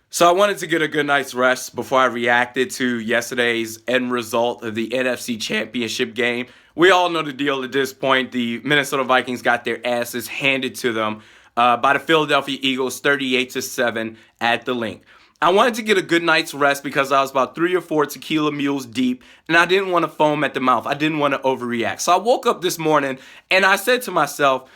So I wanted to get a good night's rest before I reacted to yesterday's end result of the NFC Championship game. We all know the deal at this point. The Minnesota Vikings got their asses handed to them by the Philadelphia Eagles 38-7 at the link. I wanted to get a good night's rest because I was about 3 or 4 tequila mules deep and I didn't want to foam at the mouth. I didn't want to overreact. So I woke up this morning and I said to myself,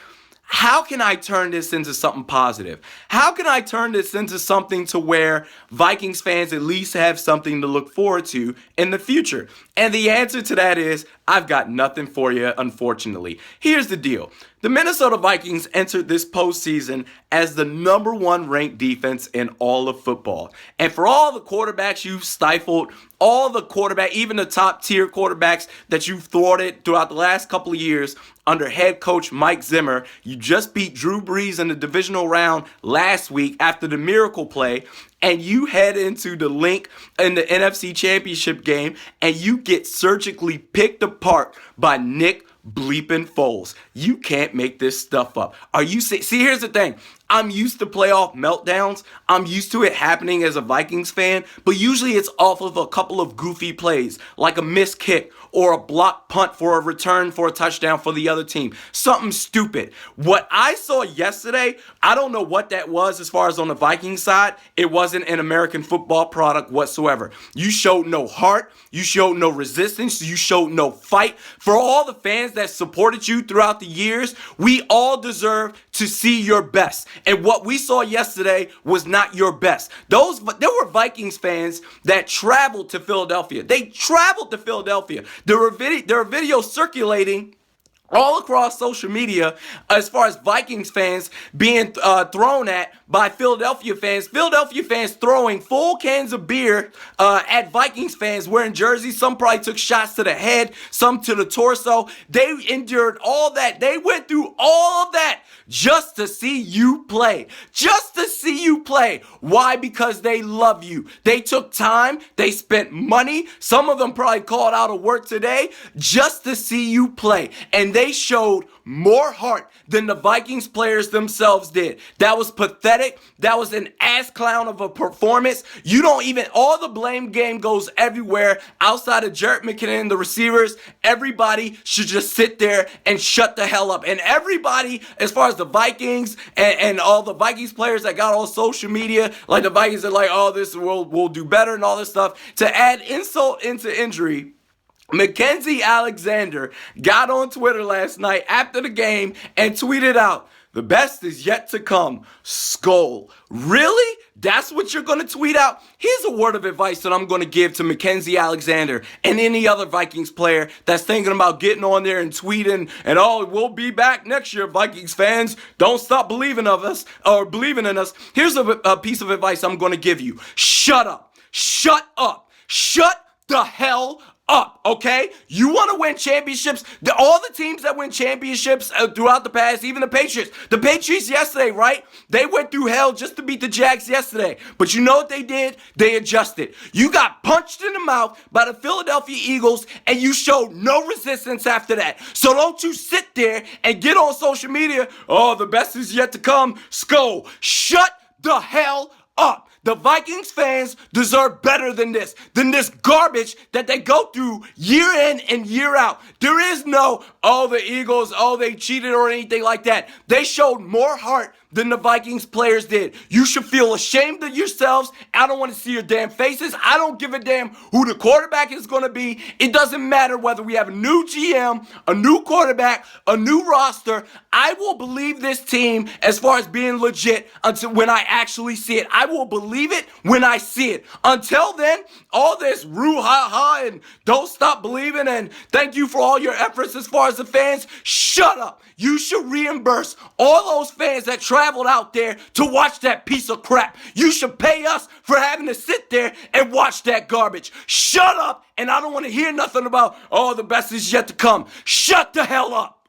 how can I turn this into something positive? How can I turn this into something to where Vikings fans at least have something to look forward to in the future? And the answer to that is, I've got nothing for you, unfortunately. Here's the deal. The Minnesota Vikings entered this postseason as the #1 ranked defense in all of football. And for all the quarterbacks you've stifled, all the quarterback, even the top tier quarterbacks that you've thwarted throughout the last couple of years under head coach Mike Zimmer, you just beat Drew Brees in the divisional round last week after the miracle play, and you head into the link in the NFC Championship game and you get surgically picked apart by Nick bleeping Foles. You can't make this stuff up. Are you see? Here's the thing. I'm used to playoff meltdowns. I'm used to it happening as a Vikings fan, but usually it's off of a couple of goofy plays, like a missed kick or a blocked punt for a return for a touchdown for the other team. Something stupid. What I saw yesterday, I don't know what that was as far as on the Vikings side. It wasn't an American football product whatsoever. You showed no heart. You showed no resistance. You showed no fight. For all the fans that supported you throughout the years, we all deserve to see your best. And what we saw yesterday was not your best. There were Vikings fans that traveled to Philadelphia. They traveled to Philadelphia. There are videos circulating all across social media as far as Vikings fans being thrown at by Philadelphia fans throwing full cans of beer at Vikings fans wearing jerseys. Some probably took shots to the head, some to the torso. They endured all that. They went through all of that just to see you play. Just to see you play. Why? Because they love you. They took time. They spent money. Some of them probably called out of work today just to see you play. And they showed more heart than the Vikings players themselves did. That was pathetic. That was an ass clown of a performance. All the blame game goes everywhere outside of Jarrett McKinnon and the receivers. Everybody should just sit there and shut the hell up. And everybody, as far as the Vikings and all the Vikings players that got on social media, like the Vikings are like, oh, this will do better and all this stuff. To add insult into injury, Mackenzie Alexander got on Twitter last night after the game and tweeted out, "The best is yet to come. Skull." Really? That's what you're going to tweet out? Here's a word of advice that I'm going to give to Mackenzie Alexander and any other Vikings player that's thinking about getting on there and tweeting and, oh, we'll be back next year, Vikings fans. Don't stop believing in us. Here's a piece of advice I'm going to give you. Shut up. Shut up. Shut the hell up, okay? You want to win championships? All the teams that win championships throughout the past, even the Patriots. The Patriots yesterday, right? They went through hell just to beat the Jags yesterday. But you know what they did? They adjusted. You got punched in the mouth by the Philadelphia Eagles, and you showed no resistance after that. So don't you sit there and get on social media, oh, the best is yet to come. Skull, shut the hell up. The Vikings fans deserve better than this garbage that they go through year in and year out. There is no, oh, the Eagles, oh, they cheated or anything like that. They showed more heart than the Vikings players did. You should feel ashamed of yourselves. I don't want to see your damn faces. I don't give a damn who the quarterback is going to be. It doesn't matter whether we have a new GM, a new quarterback, a new roster. I will believe this team as far as being legit until when I actually see it. I will believe it when I see it. Until then, all this roo-ha-ha and don't stop believing and thank you for all your efforts as far as the fans, shut up. You should reimburse all those fans that traveled out there to watch that piece of crap. You should pay us for having to sit there and watch that garbage. Shut up, and I don't want to hear nothing about, oh, the best is yet to come. Shut the hell up.